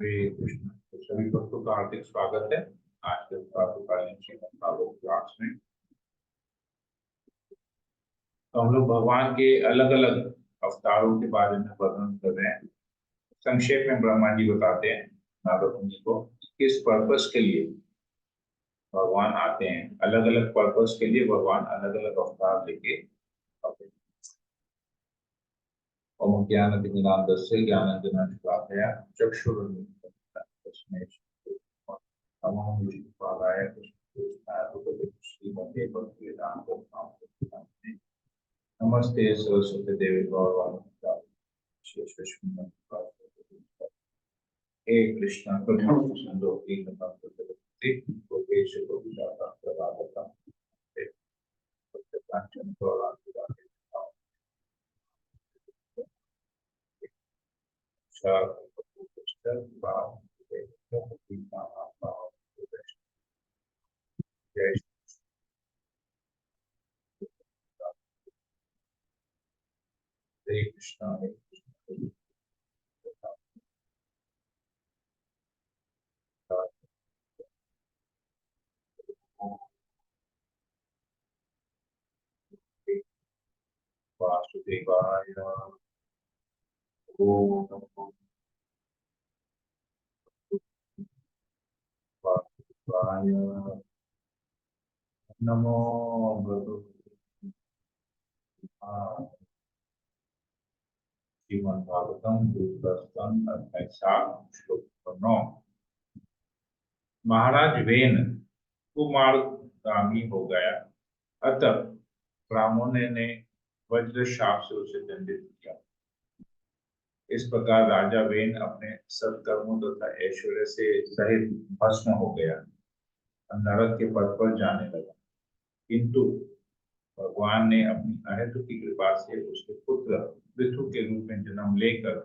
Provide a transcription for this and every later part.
हरे कृष्ण। तो सभी भक्तों का हार्दिक स्वागत है आज के प्रातःकालीन श्रीमद् भागवत क्लास में। तो हम लोग भगवान के अलग अलग अवतारों के बारे में वर्णन कर रहे हैं। संक्षेप में ब्रह्मा जी बताते हैं नारद मुनि को किस पर्पस के लिए भगवान आते हैं। अलग अलग पर्पस के लिए भगवान अलग अलग अवतार लेके आते हैं। ओम ज्ञानतिमिरान्धस्य ज्ञानाञ्जनशलाकया चक्षुरुन्मीलितं नमो विष्णुपादाय कृष्णाय भगवते श्रीमते भक्तिवेदान्त नमस्ते सरस्वती देवी गौरवाणी हे कृष्ण करुणा सिंधु दीनबंधु गोपेश गोपिकांत प्रदाता कांचन गौरांग जय श्री कृष्ण हरे कृष्ण वासुदेवाय ओम नमो वासुदेवाय नमो भगवते श्रीमद्भागवतम दूसरा अध्याय 7 श्लोक 9। महाराज वेन कुमार्गामी हो गया, अतः ब्राह्मणों ने वज्र शाप से उसे दंडित किया। इस प्रकार राजा वेन अपने सत्कर्मों तथा ऐश्वर्य से सहित भस्म हो गया और नरक के पद पर जाने लगा। किंतु भगवान ने अपनी अहेतु की कृपा से उसके पुत्र पृथु के रूप में जन्म लेकर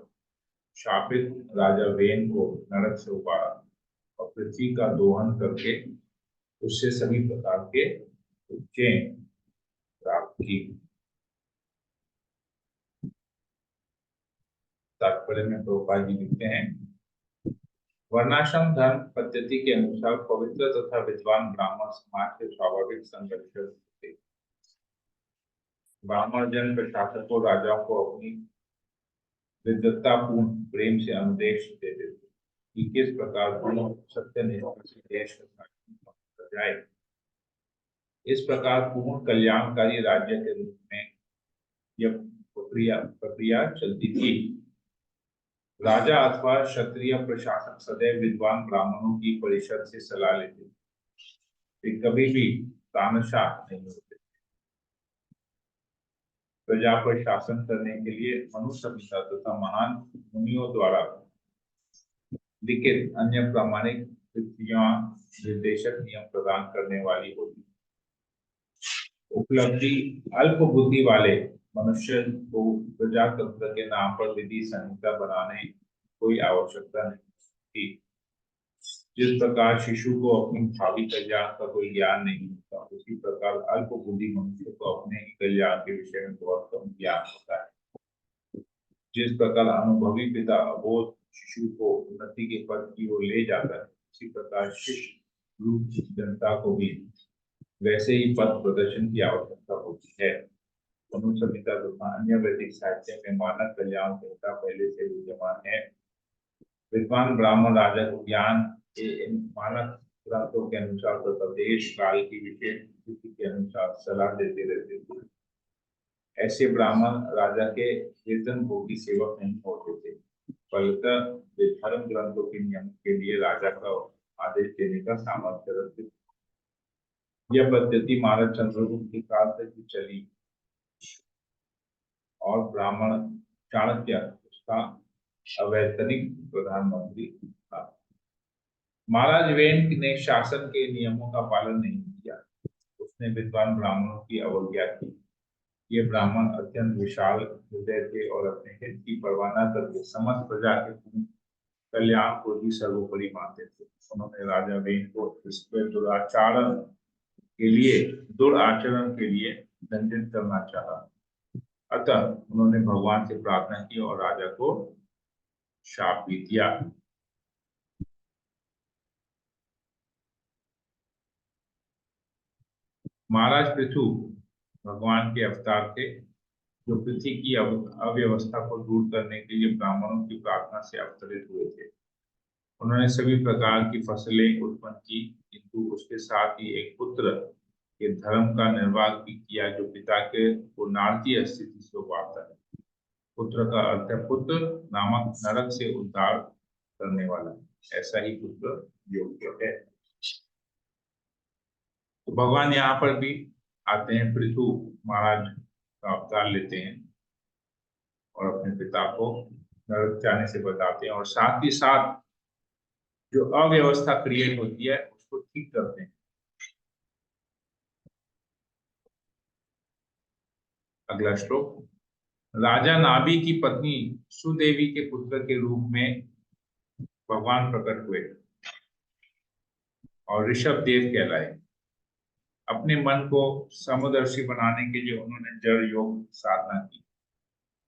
शापित राजा वेन को नरक से उबारा और पृथ्वी का दोहन करके उससे सभी प्रकार के उपचयन प्राप्त की। तात्पर्य में प्रभुपाद जी लिखते हैं, वर्णाश्रम धर्म पद्धति के अनुसार पवित्र तथा विद्वान ब्राह्मण समाज के स्वाभाविक संघर्ष थे। ब्राह्मण जन प्रशासक को राजाओं को अपनी विद्वत्तापूर्ण प्रेम से अनुदेश देते थे कि किस प्रकार सत्य निष्ठा से देश का जाए। इस प्रकार पूर्ण कल्याणकारी राज्य के रूप में यह प्रक्रिया चलती थी। राजा अथवा क्षत्रिय प्रशासक सदैव विद्वान ब्राह्मणों की परिषद से सलाह लेते थे, कभी भी तानाशाह नहीं होते। प्रजा पर शासन करने के लिए मनु संहिता तथा महान मुनियों द्वारा लिखित अन्य प्रामाणिक निर्देशक नियम प्रदान करने वाली होती। उपलब्धि अल्प बुद्धि वाले मनुष्य को प्रजातंत्र के नाम पर विधि संहिता बनाने कोई आवश्यकता नहीं थी। जिस प्रकार शिशु को अपनी भावी कल्याण का कोई ज्ञान नहीं होता, उसी प्रकार अल्प बुद्धि मनुष्य को अपने ही कल्याण के विषय में बहुत कम ज्ञान होता है। जिस प्रकार अनुभवी पिता अबोध शिशु को उन्नति के पद की ओर ले जाता है, उसी प्रकार शिष्य रूप जनता को भी वैसे ही पद प्रदर्शन की आवश्यकता होती है। मनु संहिता तथा अन्य वैदिक साहित्य में मानव कल्याण संहिता पहले से विद्यमान है। विद्वान ब्राह्मण राजा को ज्ञान के इन मानक ग्रंथों के अनुसार तथा देश काल की विशेष स्थिति के अनुसार सलाह देते रहते थे। ऐसे ब्राह्मण राजा के वेतन भोगी सेवक नहीं होते थे, फलतः वे धर्म ग्रंथों के नियम के लिए राजा का आदेश देने का सामर्थ्य रखते थे। यह पद्धति महाराज चंद्रगुप्त के काल तक ही चली और ब्राह्मण चाणक्य उसका अवैतनिक प्रधानमंत्री था। महाराज वेन ने शासन के नियमों का पालन नहीं किया। उसने विद्वान ब्राह्मणों की अवज्ञा की। ये ब्राह्मण अत्यंत विशाल हृदय थे और अपने हित की परवाह न करके समस्त प्रजा के कल्याण को ही सर्वोपरि मानते थे। उन्होंने राजा वेन को इसके दुराचरण के लिए दंडित करना चाहा। अतः उन्होंने भगवान से प्रार्थना की और राजा को शाप भी दिया। महाराज पृथु भगवान के अवतार थे, जो पृथ्वी की अव्यवस्था को दूर करने के लिए ब्राह्मणों की प्रार्थना से अवतरित हुए थे। उन्होंने सभी प्रकार की फसलें उत्पन्न की, किंतु उसके साथ ही एक पुत्र के धर्म का निर्वाह भी किया, जो पिता के पुण्यार्थी स्थिति से उबारता है। पुत्र का अर्थ है पुत्र नामक नरक से उद्धार करने वाला, ऐसा ही पुत्र योग्य है। तो भगवान यहाँ पर भी आते हैं, पृथु महाराज का अवतार लेते हैं और अपने पिता को नरक जाने से बताते हैं, और साथ ही साथ जो अव्यवस्था क्रिएट होती है उसको ठीक करते हैं। अगला श्लोक। राजा नाभि की पत्नी सुदेवी के पुत्र के रूप में भगवान प्रकट हुए और ऋषभ देव कहलाए। अपने मन को समदर्शी बनाने के लिए उन्होंने जड़ योग साधना की।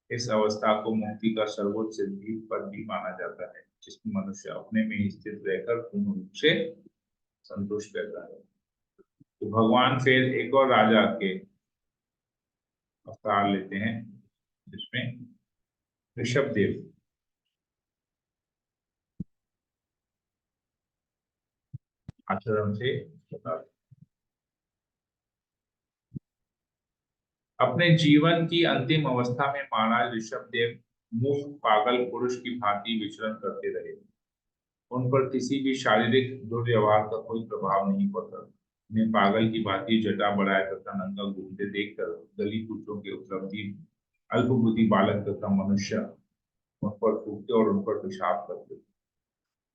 इस अवस्था को मुक्ति का सर्वोच्च सिद्धि पद भी माना जाता है, जिसमें मनुष्य अपने में ही स्थित रहकर पूर्ण रूप से संतुष्ट रहता है। तो भगवान फिर एक और राजा के अवतार लेते हैं, जिसमें ऋषभ देव आचरण से बताते। अपने जीवन की अंतिम अवस्था में महाराज ऋषभ देव मूक पागल पुरुष की भांति विचरण करते रहे। उन पर किसी भी शारीरिक दुर्व्यवहार का कोई प्रभाव नहीं पड़ता। उन्हें पागल की भांति जटा बढ़ाए तथा नंगा घूमते देखकर गली पुरुषों के उपलब्धि अल्पबुद्धि बालक तथा मनुष्य उन पर थूकते और उन पर पेशाब करते।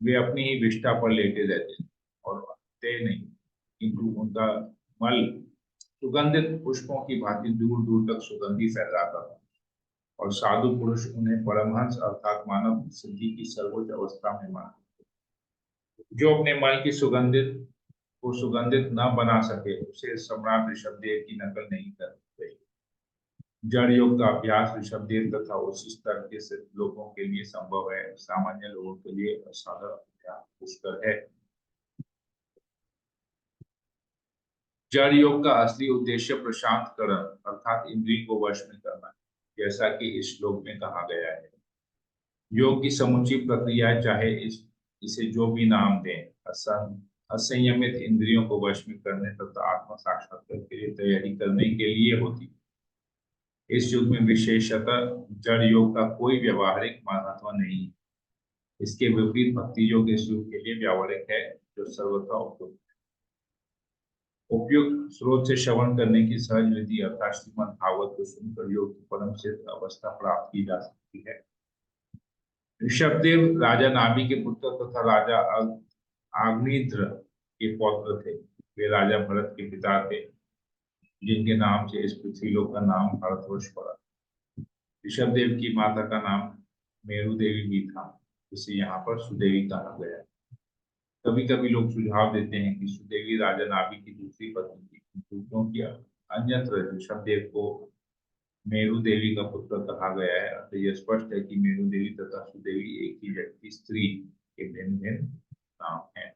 वे अपनी ही विष्ठा पर लेटे रहते और उठते नहीं, किंतु उनका मल सुगंधित पुष्पों की भांति दूर दूर तक सुगंधी फैलाता था, और साधु पुरुष उन्हें परमहंस अर्थात मानव सिद्धि की सर्वोच्च अवस्था में मानते। जो अपने मल की सुगंधित को सुगंधित न बना सके, उसे सम्राट ऋषभदेव की नकल नहीं कर सकते। जड़ योग का अभ्यास ऋषभदेव तथा उस स्तर के लोगों के लिए संभव है, सामान्य लोगों के लिए असाधारण अभ्यास पुष्कर है। जड़ योग का असली उद्देश्य प्रशांतकरण अर्थात इंद्रिय को वश में करना है, जैसा कि इस श्लोक में कहा गया है। योग की समुची प्रक्रिया चाहे इसे जो भी नाम दें, असंयमित इंद्रियों को वश में करने तथा आत्म साक्षात्कार के लिए तैयारी करने के लिए होती है। इस युग में विशेषतः जड़ योग का कोई व्यवहारिक महत्व नहीं है। इसके विपरीत भक्ति योग इस युग के लिए व्यवहारिक है, जो सर्वथा उपयुक्त। उपयुक्त स्रोत से श्रवण करने की सहज विधि अर्थात श्रीमद् भागवत को सुनकर योग की परम सिद्ध अवस्था प्राप्त की जा सकती है। ऋषभदेव राजा नाभि के पुत्र तथा राजा आग्निध्र के पौत्र थे। वे राजा भरत के पिता थे, जिनके नाम से इस पृथ्वीलोक का नाम भारतवर्ष पड़ा। ऋषभदेव की माता का नाम मेरु देवी भी था, जिसे यहाँ पर सुदेवी कहा गया है। कभी कभी लोग सुझाव देते हैं कि सुदेवी राजा नाभि की दूसरी पत्नी थी, क्योंकि अन्यत्र ऋषभदेव को मेरु देवी का पुत्र कहा गया है। अतः यह स्पष्ट है कि मेरु देवी तथा सुदेवी एक ही व्यक्ति स्त्री के भिन्न भिन्न नाम है।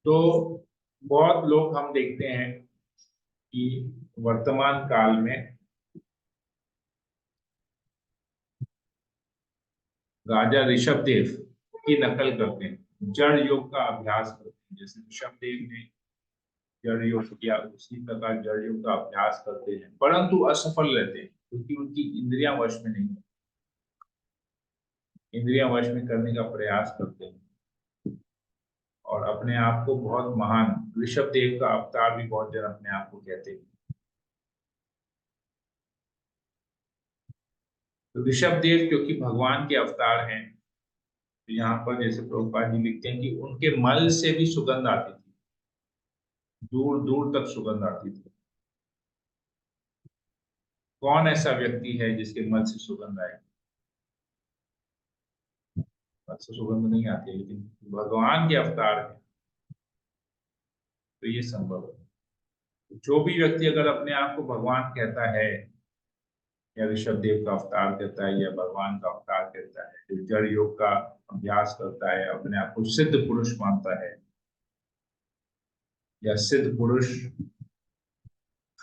तो बहुत लोग हम देखते हैं कि वर्तमान काल में राजा ऋषभदेव की नकल करते हैं, जड़ योग का अभ्यास करते हैं। जैसे ऋषभदेव ने जड़ योग किया, उसी प्रकार जड़ योग का अभ्यास करते हैं, परंतु असफल रहते हैं, क्योंकि उनकी इंद्रियां वश में नहीं। इंद्रियां वश में करने का प्रयास करते हैं और अपने आप को बहुत महान, ऋषभदेव का अवतार भी बहुत जन अपने आप को कहते हैं। तो ऋषभदेव क्योंकि भगवान के अवतार हैं, तो यहाँ पर जैसे प्रभुपाद जी लिखते हैं कि उनके मल से भी सुगंध आती थी, दूर दूर तक सुगंध आती थी। कौन ऐसा व्यक्ति है जिसके मल से सुगंध आए? मल से सुगंध नहीं आती है, लेकिन भगवान के अवतार है तो ये संभव है। जो भी व्यक्ति अगर अपने आप को भगवान कहता है, या ऋषभदेव का अवतार कहता है, या भगवान का अवतार कहता है, जो जड़ योग का अभ्यास करता है, अपने आप को सिद्ध पुरुष मानता है, या सिद्ध पुरुष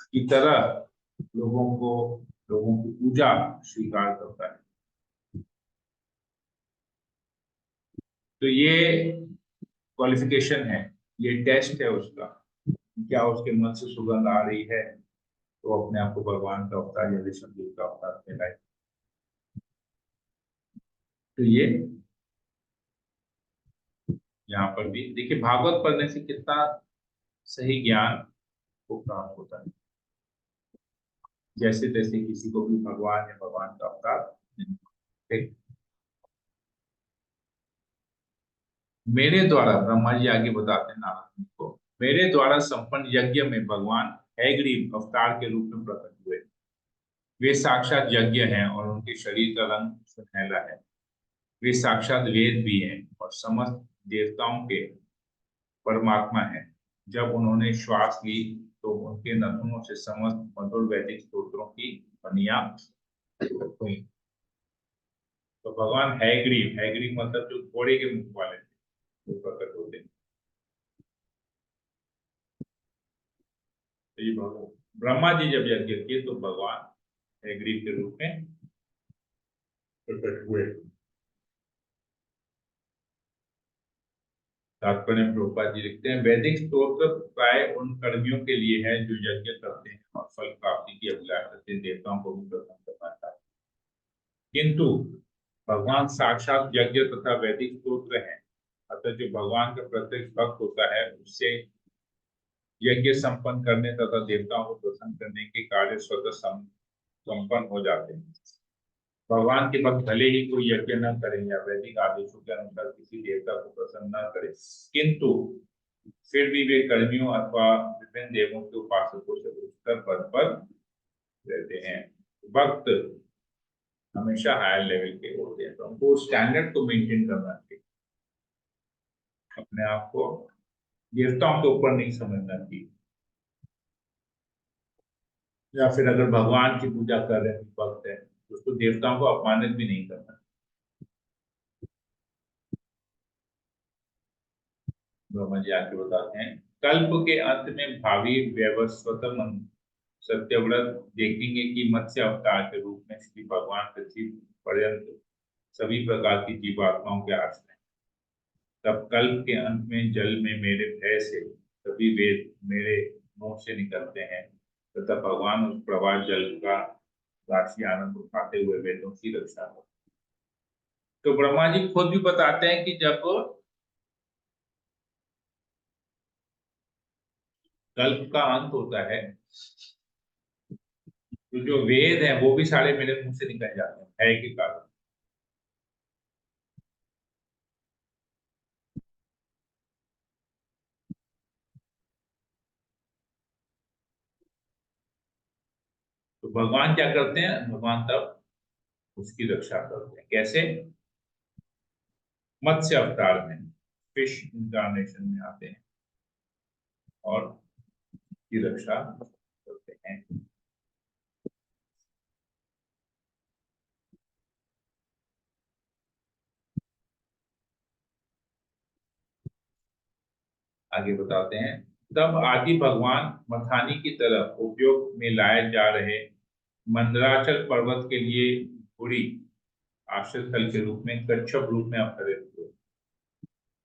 की तरह लोगों की पूजा स्वीकार करता है। तो ये क्वालिफिकेशन है, ये टेस्ट है उसका, क्या उसके मन से सुगंध आ रही है तो अपने आप को भगवान का अवतार या विष्णु का अवतार कहलाए। तो ये यहाँ पर भी देखिए, भागवत पढ़ने से कितना सही ज्ञान को प्राप्त होता है। जैसे तैसे किसी को भी भगवान या भगवान का अवतार नहीं। ठीक। मेरे द्वारा, ब्रह्मा जी आगे बताते हैं नारद मुनि को, मेरे द्वारा संपन्न यज्ञ में भगवान हैग्रीव अवतार के रूप में प्रकट हुए। वे साक्षात यज्ञ हैं और उनके शरीर का रंग सुनहला है। वे साक्षात वेद भी हैं और समस्त देवताओं के परमात्मा हैं। जब उन्होंने श्वास ली तो उनके नथुनों से समस्त मधुर वैदिक स्तोत्रों की ध्वनियां हुई। तो भगवान हैग्रीव, हैग्रीव मतलब जो घोड़े के मुख वाले थे, वो प्रकट होते हैं। तो ये भगवान ब्रह्मा जी जब यज्ञ किए तो भगवान हैग्रीव के रूप में प्रकट हुए। तात्पर्य में प्रभुपाद जी लिखते हैं, वैदिक स्तोत्र प्राय उन कर्मियों के लिए है जो यज्ञ करते हैं और फल प्राप्ति की अभिलाष करते हैं, देवताओं को भी प्रसन्न करना चाहते हैं। किंतु भगवान साक्षात यज्ञ तथा वैदिक स्तोत्र हैं। अतः जो भगवान का प्रत्यक्ष भक्त होता है उससे यज्ञ संपन्न करने तथा देवताओं को प्रसन्न करने के कार्य स्वतः संपन्न हो जाते हैं। भगवान के भक्त भले ही कोई यज्ञ न करें या वैदिक आदेशों के अनुसार किसी देवता को प्रसन्न न करें, किंतु फिर भी वे कर्मियों अथवा विभिन्न देवों के उपासकों से उच्चतर पद पर रहते हैं। भक्त हमेशा हायर लेवल के होते हैं, तो हमको स्टैंडर्ड को मेंटेन करना चाहिए, अपने आप को देवताओं के ऊपर नहीं समझना चाहिए। या फिर अगर भगवान की पूजा कर रहे हैं, भक्त है, तो उसको देवताओं को अपमानित भी नहीं करना। ब्रह्मा जी आके बताते हैं, कल्प के अंत में भावी व्यवस्वतम सत्यव्रत देखेंगे कि मत्स्य अवतार के रूप में श्री भगवान पृथ्वी पर्यंत सभी प्रकार की जीवात्माओं के आश्रय। तब कल्प के अंत में जल में मेरे भय से सभी वेद मेरे मुंह से निकलते हैं तथा भगवान उस प्रवाह जल का राशि आनंद उठाते हुए वेदों की रक्षा करते। तो ब्रह्मा जी खुद भी बताते हैं कि जब कल्प का अंत होता है तो जो वेद है वो भी सारे मेरे मुंह से निकल जाते हैं भय के कारण। तो भगवान क्या करते हैं, भगवान तब उसकी रक्षा करते हैं। कैसे? मत्स्य अवतार में, फिश इंकारनेशन में आते हैं और की रक्षा करते हैं। आगे बताते हैं, तब आदि भगवान मथानी की तरफ उपयोग में लाए जा रहे मंदराचल पर्वत के लिए घुड़ी आश्रय स्थल के रूप में कच्छप रूप में अवतरित हुए।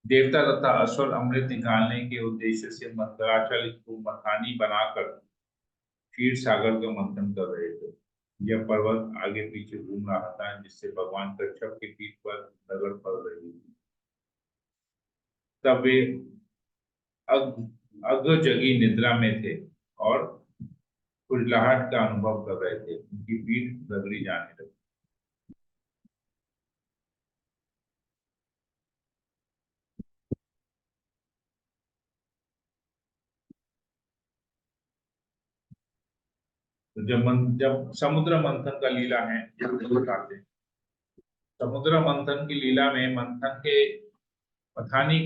देवता तथा असुर अमृत निकालने के उद्देश्य से मंदराचल को मथानी बनाकर क्षीर सागर का मंथन कर रहे थे। यह पर्वत आगे पीछे घूम रहा था जिससे भगवान कच्छप की पीठ पर रगड़ पड़ रही थी। तब वे अग अग जगी निद्रा में थे और खुजलाहट का अनुभव कर रहे थे, उनकी पीठ रगड़ी जाने लगी। तो जब समुद्र मंथन का लीला है बताते हैं। समुद्र मंथन की लीला में मंथन के पथानी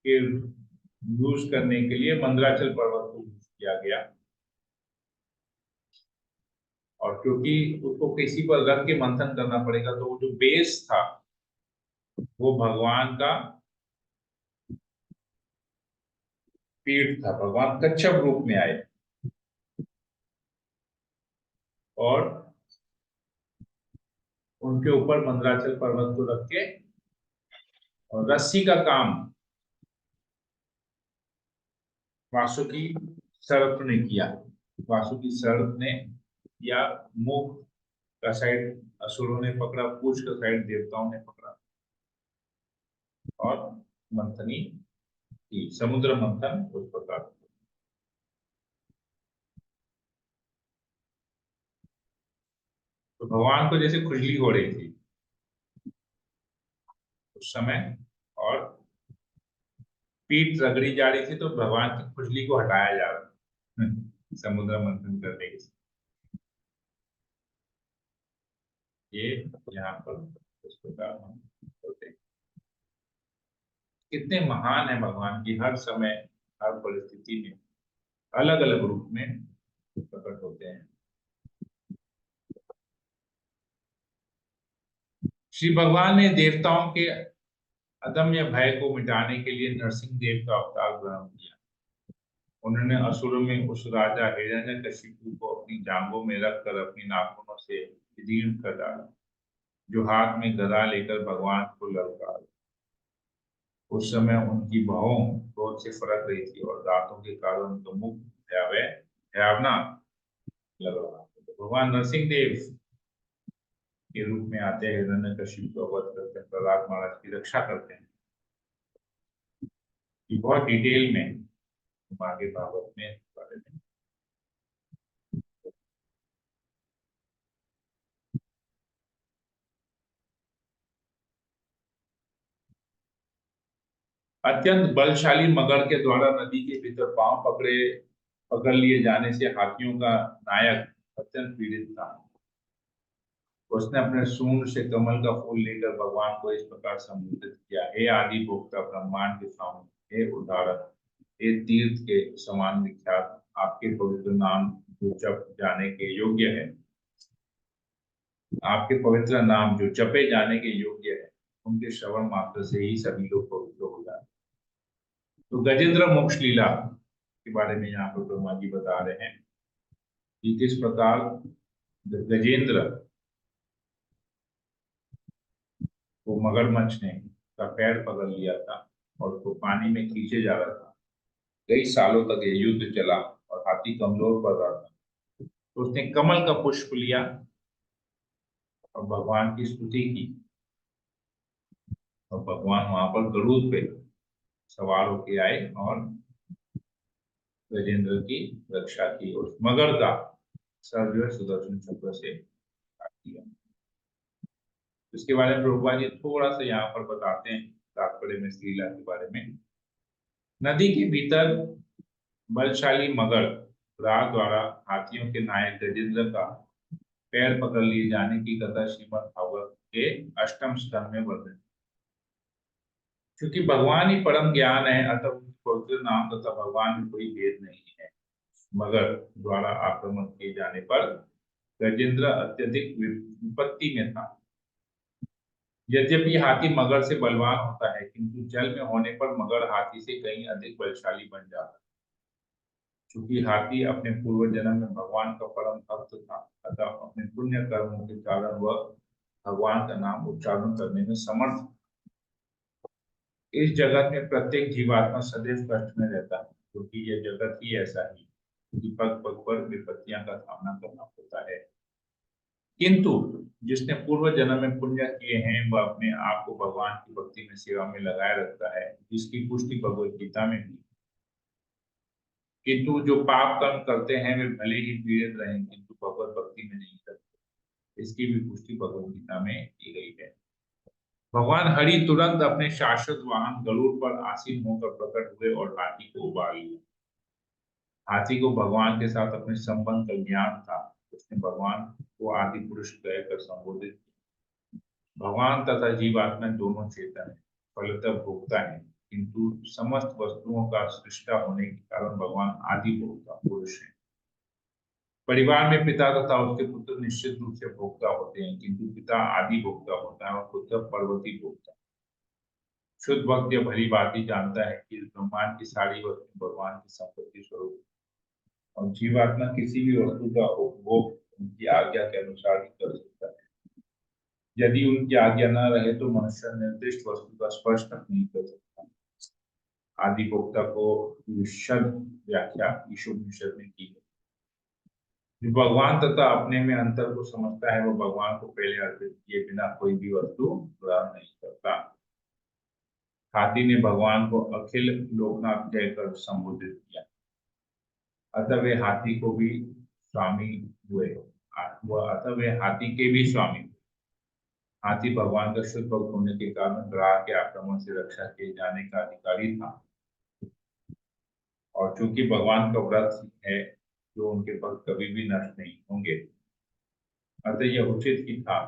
के यूज करने के लिए मंदराचल पर्वत को यूज किया गया, और क्योंकि उसको किसी पर रख के मंथन करना पड़ेगा तो वो जो बेस था वो भगवान का पीठ था, भगवान कच्छप रूप में आए और उनके ऊपर मंदराचल पर्वत को रख के और रस्सी का काम वासुकी सर्प ने किया। वासुकी सर्प ने या मुख का साइड असुरों ने पकड़ा, पूछ का साइड देवताओं ने पकड़ा और मंथनी की, समुद्र मंथन उस प्रकार। तो भगवान को जैसे खुजली हो रही थी उस समय और पीठ रगड़ी जा रही थी, तो भगवान की खुजली को हटाया जा रहा था समुद्र मंथन करने के। ये यहाँ पर इस प्रकार हम होते हैं। कितने महान है भगवान की, हर समय हर परिस्थिति में अलग अलग रूप में प्रकट होते हैं। श्री भगवान ने देवताओं के अदम्य भय को मिटाने के लिए नरसिंह देव का अवतार ग्रहण किया। उन्होंने असुरों में उस राजा हिरण्यकशिपु को अपनी जांघों में रखकर अपनी नाखूनों से विदीर्ण कर डाला, जो हाथ में गदा लेकर भगवान को ललकार। उस समय उनकी भौं क्रोध से फड़क रही थी और दांतों के कारण उनका मुख भयावना लग रहा। तो भगवान नरसिंह देव के रूप में आते हैं, हिरण्यकशिपु को वध करते हैं, प्रहलाद महाराज की रक्षा करते हैं। ये बहुत डिटेल में आगे भागवत में बारे में। अत्यंत बलशाली मगर के द्वारा नदी के भीतर पांव पकड़ लिए जाने से हाथियों का नायक अत्यंत पीड़ित था। उसने अपने सूंड से कमल का फूल लेकर भगवान को इस प्रकार संबोधित किया, हे आदि भोक्ता, ब्रह्मांड के स्वामी, हे उदारक, हे तीर्थ के समान विख्यात, आपके पवित्र नाम जो जप जाने के योग्य है, आपके पवित्र नाम जो जपे जाने के योग्य है, उनके श्रवण मात्र से ही सभी लोग पवित्र हो जाते। तो गजेंद्र मोक्ष लीला के बारे में यहाँ पर ब्रह्मा जी बता रहे हैं कि किस प्रकार गजेंद्र को मगरमच्छ ने का पैर पकड़ लिया था और उसको पानी में खींचे जा रहा था। कई सालों तक ये युद्ध चला और हाथी कमजोर पड़ रहा था। तो उसने कमल का पुष्प लिया और भगवान की स्तुति की और भगवान वहां पर गरुड़ पे सवार होके आए और गजेंद्र की रक्षा की और मगर का सर जो है सुदर्शन चक्र से काट दिया। इसके बारे में प्रभुपाद जी थोड़ा सा यहाँ पर बताते हैं तात्पर्य में इस लीला के बारे में। नदी के भीतर बलशाली मगर राज द्वारा हाथियों के नायक गजेंद्र का पैर पकड़ लिए जाने की कथा श्रीमद् भागवत के अष्टम स्कंद में वर्णित। क्योंकि भगवान ही परम ज्ञान है, अतः पवित्र नाम तथा भगवान में कोई भेद नहीं है। मगर द्वारा आक्रमण किए जाने पर गजेंद्र अत्यधिक विपत्ति में था। यद्यपि हाथी मगर से बलवान होता है, किंतु जल में होने पर मगर हाथी से कहीं अधिक बलशाली बन जाता है। चूंकि हाथी अपने पूर्व जन्म में भगवान का परम भक्त था, अतः अपने पुण्य कर्मों के कारण वह भगवान का नाम उच्चारण करने में समर्थ। इस जगत में प्रत्येक जीवात्मा सदैव कष्ट में रहता है, क्योंकि यह जगत ही ऐसा ही कि पग पग पर विपत्तियां का सामना करना होता है। किंतु जिसने पूर्व जन्म में पुण्य किए हैं, वह अपने आप को भगवान की भक्ति में सेवा में लगाए रखता है, जिसकी पुष्टि भगवत गीता में भी। किंतु जो पाप कर्म करते हैं वे भले ही पीड़ित रहें, किंतु भगवत भक्ति में नहीं करते, इसकी भी पुष्टि भगवत गीता में की गई है। भगवान हरि तुरंत अपने शाश्वत वाहन गरुड़ पर आसीन होकर प्रकट हुए और हाथी को उबार लिया। हाथी को भगवान के साथ अपने संबंध का ज्ञान था। उसने भगवान को आदि पुरुष कहकर संबोधित किया। भगवान तथा जीवात्मा दोनों चेतन है, फलतः भोक्ता है, किंतु समस्त वस्तुओं का सृष्टा होने के कारण भगवान आदि भोक्ता पुरुष है। परिवार में पिता तथा उसके पुत्र निश्चित रूप से भोक्ता होते हैं, किंतु पिता आदि भोक्ता होता है और पुत्र पर्वती भोक्ता। शुद्ध भक्त यह भली भांति जानता है कि इस ब्रह्मांड की सारी वस्तु भगवान की संपत्ति स्वरूप है और जीवात्मा किसी भी वस्तु का उपभोग उनकी आज्ञा के अनुसार ही कर सकता है। यदि उनकी आज्ञा न रहे तो मनुष्य निर्दिष्ट वस्तु का स्पर्श तक नहीं कर सकता। आदि वक्ता को विशद व्याख्या ईशोपनिषद में की है। जो भगवान तथा अपने में अंतर को समझता है, वो भगवान को पहले अर्पित किए बिना कोई भी वस्तु ग्रहण नहीं करता। हाथी ने भगवान को अखिल लोकनाथ कहकर संबोधित किया, अतः वे हाथी को भी स्वामी हुए। अतः वे हाथी के भी स्वामी हुए। हाथी भगवान का शुद्ध भक्त होने के कारण ग्राह के आक्रमण से रक्षा किए जाने का अधिकारी था, और चूंकि भगवान का व्रत है जो उनके भक्त कभी भी नष्ट नहीं होंगे, अतः यह उचित ही था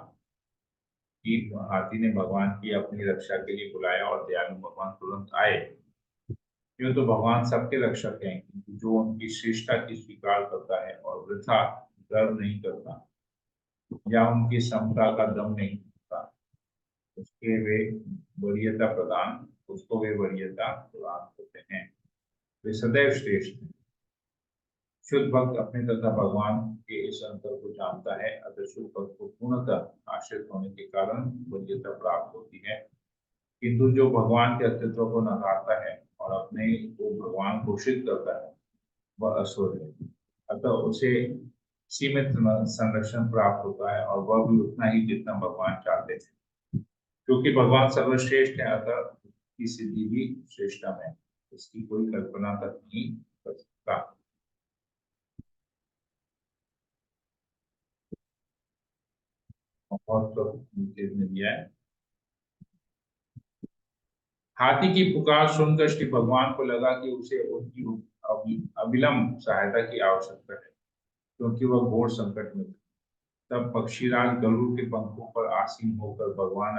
कि हाथी ने भगवान की अपनी रक्षा के लिए बुलाया और दयालु भगवान तुरंत आए। यूं तो भगवान सबके रक्षक हैं, किंतु जो उनकी श्रेष्ठता की स्वीकार करता है और वृथा गर्व नहीं करता या उनकी समता का दम नहीं करता, उसको वे वरीयता प्रदान करते हैं। वे सदैव श्रेष्ठ हैं। शुद्ध भक्त अपने तथा भगवान के इस अंतर को जानता है, अतः शुद्ध भक्त को पूर्णतः आश्रित होने के कारण वरीयता प्राप्त होती है। किंतु जो भगवान के अस्तित्व को नकारता है और अपने को भगवान घोषित करता है, वह असुर है। अतः उसे सीमित संरक्षण प्राप्त होता है, और वह भी उतना ही जितना भगवान चाहते थे। क्योंकि भगवान सर्वश्रेष्ठ है, अतः की सिद्धि भी श्रेष्ठतम है, इसकी कोई कल्पना तक नहीं कर सकता। बहुत में दिया है। हाथी की पुकार सुनकर श्री भगवान को लगा कि उसे उनकी अविलंब सहायता की आवश्यकता है, क्योंकि वह घोर संकट में था। तब पक्षीराज गरुड़ के पंखों पर आसीन होकर भगवान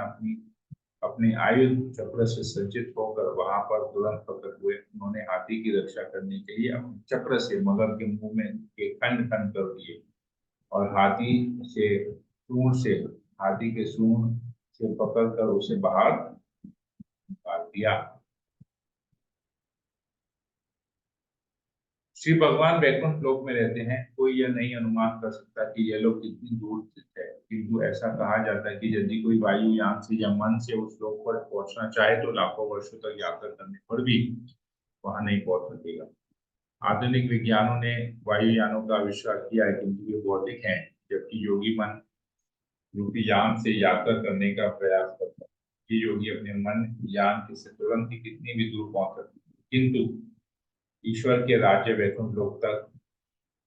अपने आयुध चक्र से सज्जित होकर वहां पर तुरंत प्रकट हुए। उन्होंने हाथी की रक्षा करने के लिए अपने चक्र से मगर के मुंह में के खंड खंड कर दिए और हाथी के सूंड से पकड़कर उसे बाहर निकाल दिया। श्री भगवान वैकुंठ लोक में रहते हैं। कोई यह नहीं अनुमान कर सकता कि यह लोक कितनी दूर स्थित है, किंतु ऐसा कहा जाता है कि यदि कोई वायुयान से या मन से उस लोक पर पहुंचना चाहे तो लाखों वर्षों तक यात्रा करने पर भी वहां नहीं पहुंच सकेगा। आधुनिक विज्ञानों ने वायुयानों का आविष्कार किया है, किंतु वे भौतिक हैं, जबकि योगी मन रूपी यान से यात्रा करने का प्रयास करता है। ये योगी अपने मन यान से तुरंत ही कितनी भी दूर पहुंच सकते हैं, किंतु ईश्वर के राज्य वैकुंठ लोक तक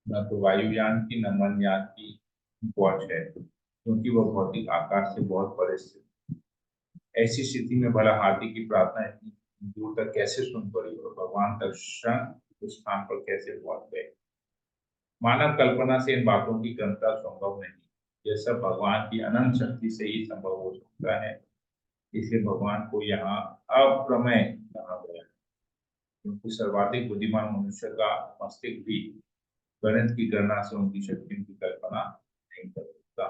न तो वायुयान की न मन यान की पहुंच है, क्योंकि वह भौतिक आकाश से बहुत परे स्थित है। ऐसी स्थिति में भला हाथी की प्रार्थना इतनी दूर तक कैसे सुन पड़ी और भगवान तक क्षण उस स्थान पर कैसे पहुंच गए। मानव कल्पना से इन बातों की गणना संभव नहीं। यह सब भगवान की अनंत शक्ति से ही संभव हो सकता है। इसलिए भगवान को यहाँ अप्रमेय कहा गया है, क्योंकि सर्वाधिक बुद्धिमान मनुष्य का मस्तिष्क भी गणित की गणना से उनकी शक्तियों की कल्पना नहीं कर सकता।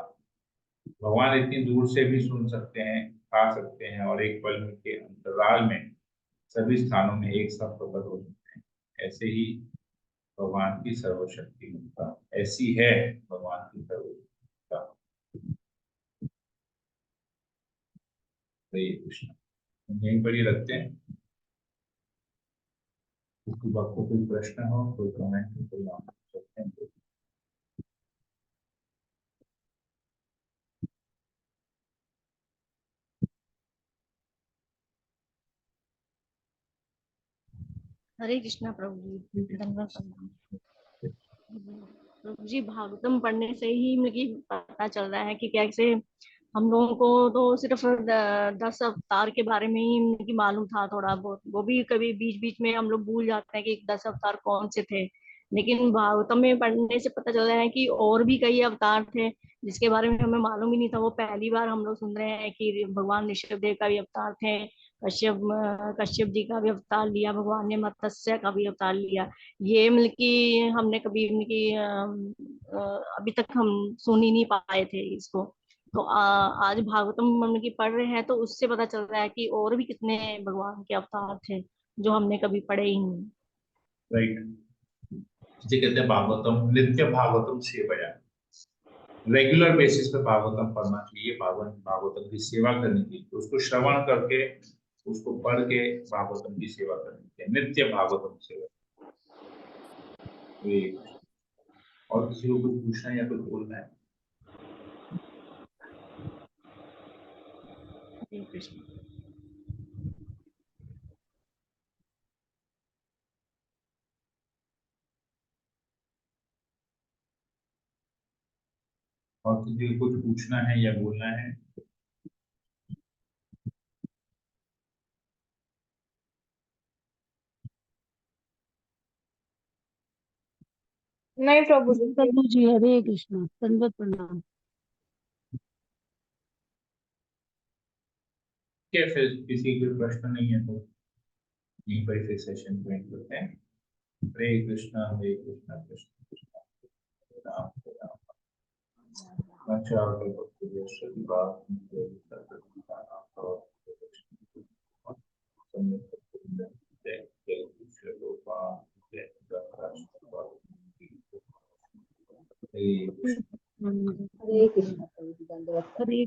भगवान इतनी दूर से भी सुन सकते हैं, खा सकते हैं और एक पल के अंतराल में सभी स्थानों में एक साथ प्रकट हो सकते हैं। ऐसे ही भगवान की सर्वशक्ति ऐसी है भगवान की सर्वशक्ति। हरे कृष्ण। यहीं पर ही रखते हैं। उसके बाद कोई प्रश्न हो, कोई कमेंट हो तो आप पूछ सकते हैं। हरे कृष्णा प्रभु जी, धन्यवाद प्रभु जी। भागवतम पढ़ने से ही मुझे पता चल रहा है कि कैसे हम लोगों को तो सिर्फ 10 अवतार के बारे में ही मुझे मालूम था थोड़ा बहुत, वो भी कभी बीच बीच में हम लोग भूल जाते हैं कि 10 अवतार कौन से थे। लेकिन भागवतम में पढ़ने से पता चल रहा है कि और भी कई अवतार थे जिसके बारे में हमें मालूम ही नहीं था। वो पहली बार हम लोग सुन रहे हैं कि भगवान ऋषभ देव का भी अवतार थे, कश्यप जी का भी अवतार लिया, भगवान ने मत्स्य का भी अवतार लिया। ये मतलब कि हमने कभी मतलब कि अभी तक हम सुन ही नहीं पाए थे इसको। तो आज भागवतम हम की पढ़ रहे हैं तो उससे पता चल रहा है कि और भी कितने भगवान के अवतार थे जो हमने कभी पढ़े ही नहीं। राइट। इसे कहते हैं भागवतम, नित्य भागवतम सेवया। रेगुलर बेसिस पे भागवतम पढ़ना चाहिए, भागवतम की सेवा करनी चाहिए, उसको श्रवण करके, उसको पढ़ के भागवतम की सेवा करनी चाहिए, नित्य भागवतम सेवा। ये, और किसी को कुछ पूछना है या कुछ बोलना है? हरे कृष्ण। और किसी को कुछ पूछना है या बोलना है? नहीं प्रभु जी। प्रभु जी, हरे कृष्णा, दंडवत प्रणाम। क्या फिर किसी को प्रश्न नहीं है तो यहीं पर इसे सेशन को एंड करते हैं। हरे कृष्णा कृष्ण कृष्ण राम हरे राम। अच्छा, और भक्ति सभी बात मुझे सर्वत्र का नाम और जय जय कृष्ण गोपाल, जय राष्ट्रपाल। हरे कृष्ण। हरे हरे कृष्ण प्रभु जी, दंडवत। कृष्ण।